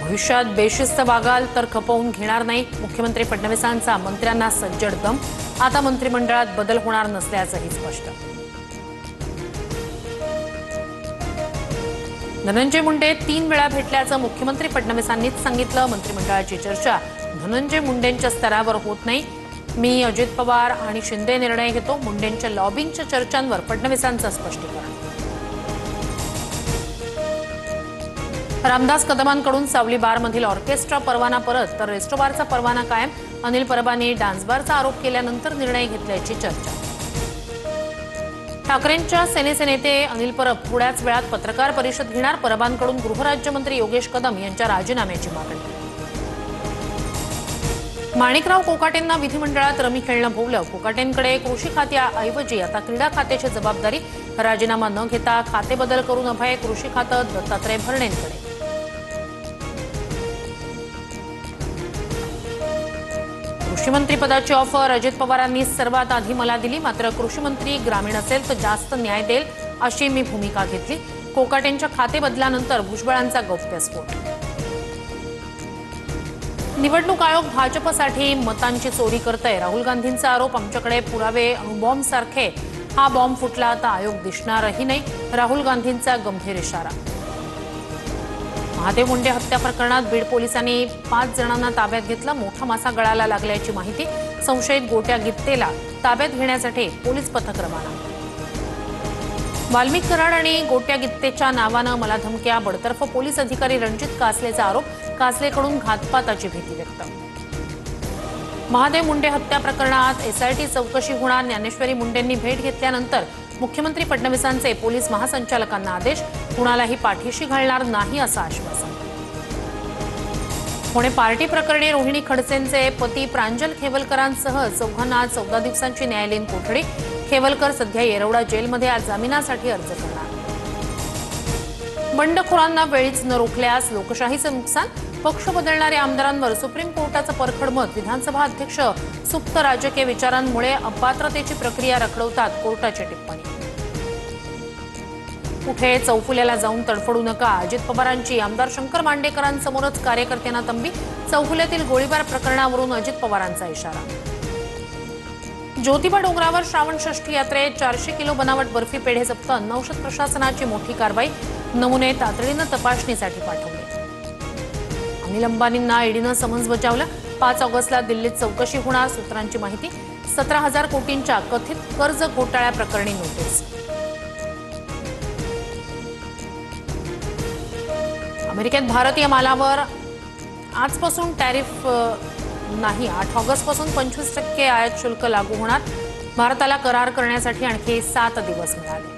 भविष्यात बेशिस्त वागाल तर खपवून घेणार नाही, मुख्यमंत्री फडणवीसांचा मंत्र्यांना सज्जड दम। आता मंत्रिमंडळात बदल होणार नसल्याचंही स्पष्ट। धनंजय मुंडे 3 वेळा भेटल्याचं मुख्यमंत्री फडणवीसांनीच सांगितलं। मंत्रिमंडळाची चर्चा धनंजय मुंडेंच्या स्तरावर होत नाही। मी अजित पवार आणि शिंदे निर्णय घेतो। मुंडेंच्या लॉबिंगच्या चर्चांवर फडणवीसांचं स्पष्टीकरण। रामदास कदमांकडून सावली बारमधील ऑर्केस्ट्रा परवाना परत तर रेस्टोबारचा परवाना कायम। अनिल परबांनी डान्स बारचा आरोप केल्यानंतर निर्णय घेतल्याची चर्चा। ठाकरेंच्या सेनेचे नेते अनिल परब थोड्याच वेळात पत्रकार परिषद घेणार। परबांकडून गृहराज्यमंत्री योगेश कदम यांच्या राजीनाम्याची मागणी। माणिकराव कोकाटेंना विधिमंडळात रमी खेळणं भोवलं। कोकाटेंकडे कृषी खात्याऐवजी आता क्रीडा खात्याची जबाबदारी। राजीनामा न घेता खाते बदल करून अभय कृषी खातं दत्तात्रय भरणेंकडे। कृषी मंत्री पदाची ऑफर अजित पवारांनी सर्वात आधी मला दिली, मात्र कृषी मंत्री ग्रामीण असेल तर जास्त न्याय देईल अशी मी भूमिका घेतली। कोकाटेंच्या खाते बदलानंतर भुजबळांचा गौप्यस्फोट। निवडणूक आयोग भाजपसाठी मतांची चोरी करतंय। राहुल गांधींचा आरोप आमच्याकडे पुरावे अणुबॉम्ब सारखे। हा बॉम्ब फुटला तर आयोग दिसणारही नाही, राहुल गांधींचा गंभीर इशारा। महादेव मुंडे हत्या प्रकरणात बीड पोलिसांनी 5 जणांना ताब्यात घेतलं। मोठा मासा गळाला लागल्याची माहिती। संशयित गोट्या गित्तेला ताब्यात घेण्यासाठी पोलीस पथक रवाना। वाल्मिक कराड आणि गोट्या गित्तेच्या नावानं मला धमक्या। बडतर्फ पोलीस अधिकारी रणजित कासलेचा आरोप। कासलेकडून घातपाताची भीती व्यक्त। महादेव मुंडे हत्या प्रकरणात एसआयटी चौकशी होणार। ज्ञानेश्वरी मुंडेंनी भेट घेतल्यानंतर मुख्यमंत्री फडणवीसांचे पोलीस महासंचालकांना आदेश। कुणालाही पाठीशी घालणार नाही असं आश्वासन। पुणे पार्टी प्रकरणी रोहिणी खडसेंचे पती प्रांजल खेवलकरांसह चौघांना 14 दिवसांची न्यायालयीन कोठडी। खेवलकर सध्या येरवडा जेलमध्ये आज जामिनासाठी अर्ज करणार। बंडखोरांना वेळीच न रोखल्यास लोकशाहीचं नुकसान। पक्ष बदलणाऱ्या आमदारांवर सुप्रीम कोर्टाचं परखड मत। विधानसभा अध्यक्ष सुप्त राजकीय विचारांमुळे अपात्रतेची प्रक्रिया रखडवतात, कोर्टाची टिप्पणी। कुठे चौफुल्याला जाऊन तडफडू नका, अजित पवारांची आमदार शंकर मांडेकरांसमोरच कार्यकर्त्यांना तंबी। चौफुल्यातील गोळीबार प्रकरणावरून अजित पवारांचा इशारा। ज्योतिबा डोंगरावर श्रावण षष्ठी यात्रेत 400 किलो बनावट बर्फी पेढे जप्त। अन्न-औषध प्रशासनाची मोठी कारवाई। नमुने तातडीनं तपासणीसाठी पाठवले। अनिल अंबानींना ईडीनं समन्स बजावलं। 5 ऑगस्टला दिल्लीत चौकशी होणार। सूत्रांची माहिती। 17,000 कोटींच्या कथित कर्ज घोटाळ्याप्रकरणी नोटीस। अमेरिकेत भारतीय मालावर आजपासून टॅरिफ नाही। 8 ऑगस्टपासून 25% आयात शुल्क लागू होणार। भारताला करार करण्यासाठी आणखी 7 दिवस मिळाले।